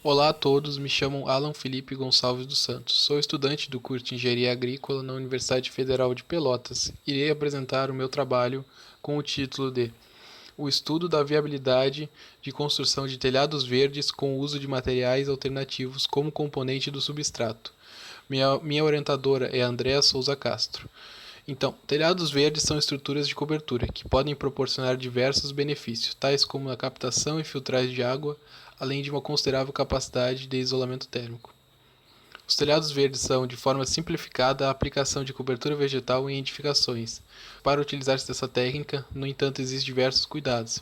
Olá a todos, me chamo Alan Felipe Gonçalves dos Santos. Sou estudante do curso de Engenharia Agrícola na Universidade Federal de Pelotas. Irei apresentar o meu trabalho com o título de O estudo da viabilidade de construção de telhados verdes com o uso de materiais alternativos como componente do substrato. Minha orientadora é Andréa Souza Castro. Então, telhados verdes são estruturas de cobertura que podem proporcionar diversos benefícios, tais como a captação e filtragem de água, além de uma considerável capacidade de isolamento térmico. Os telhados verdes são, de forma simplificada, a aplicação de cobertura vegetal em edificações. Para utilizar-se dessa técnica, no entanto, existem diversos cuidados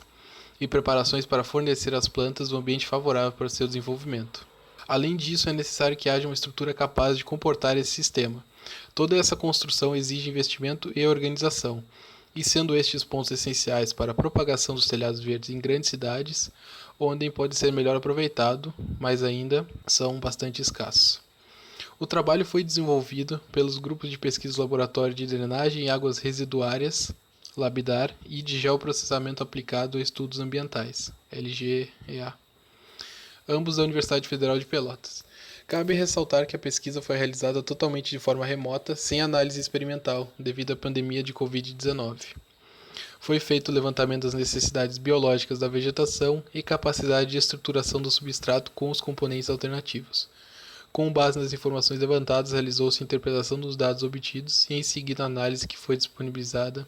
e preparações para fornecer às plantas um ambiente favorável para seu desenvolvimento. Além disso, é necessário que haja uma estrutura capaz de comportar esse sistema. Toda essa construção exige investimento e organização, e sendo estes pontos essenciais para a propagação dos telhados verdes em grandes cidades, onde pode ser melhor aproveitado, mas ainda são bastante escassos. O trabalho foi desenvolvido pelos grupos de pesquisa do Laboratório de Drenagem e Águas Residuárias, LABDAR, e de Geoprocessamento Aplicado a Estudos Ambientais, LGEA, ambos da Universidade Federal de Pelotas. Cabe ressaltar que a pesquisa foi realizada totalmente de forma remota, sem análise experimental, devido à pandemia de Covid-19. Foi feito o levantamento das necessidades biológicas da vegetação e capacidade de estruturação do substrato com os componentes alternativos. Com base nas informações levantadas, realizou-se a interpretação dos dados obtidos e em seguida a análise que foi disponibilizada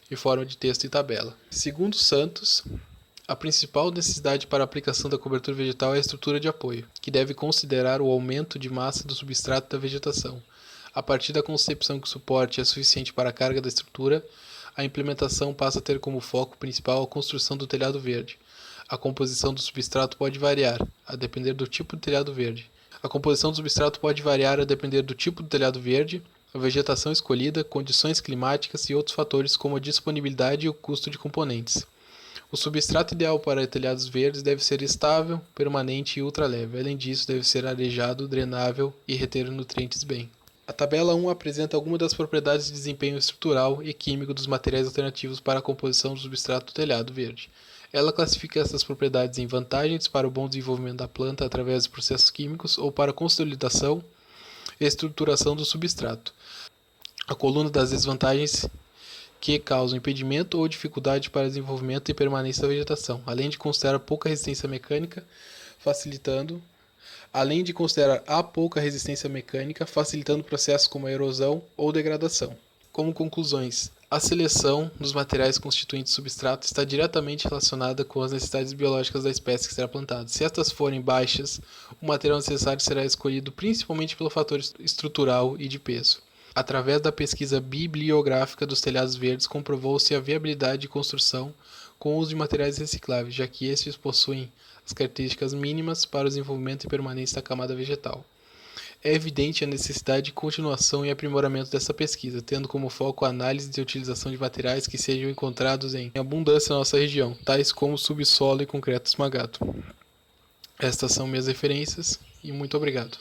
em forma de texto e tabela. Segundo Santos, a principal necessidade para a aplicação da cobertura vegetal é a estrutura de apoio, que deve considerar o aumento de massa do substrato da vegetação. A partir da concepção que o suporte é suficiente para a carga da estrutura, a implementação passa a ter como foco principal a construção do telhado verde. A composição do substrato pode variar, a depender do tipo de telhado verde. A vegetação escolhida, condições climáticas e outros fatores como a disponibilidade e o custo de componentes. O substrato ideal para telhados verdes deve ser estável, permanente e ultraleve. Além disso, deve ser arejado, drenável e reter nutrientes bem. A tabela 1 apresenta algumas das propriedades de desempenho estrutural e químico dos materiais alternativos para a composição do substrato do telhado verde. Ela classifica essas propriedades em vantagens para o bom desenvolvimento da planta através de processos químicos ou para a consolidação e estruturação do substrato. A coluna das desvantagens que causam impedimento ou dificuldade para desenvolvimento e permanência da vegetação, além de considerar a pouca resistência mecânica, facilitando processos como a erosão ou degradação. Como conclusões, a seleção dos materiais constituintes do substrato está diretamente relacionada com as necessidades biológicas da espécie que será plantada. Se estas forem baixas, o material necessário será escolhido principalmente pelo fator estrutural e de peso. Através da pesquisa bibliográfica dos telhados verdes, comprovou-se a viabilidade de construção com o uso de materiais recicláveis, já que estes possuem as características mínimas para o desenvolvimento e permanência da camada vegetal. É evidente a necessidade de continuação e aprimoramento dessa pesquisa, tendo como foco a análise e utilização de materiais que sejam encontrados em abundância na nossa região, tais como subsolo e concreto esmagado. Estas são minhas referências e muito obrigado.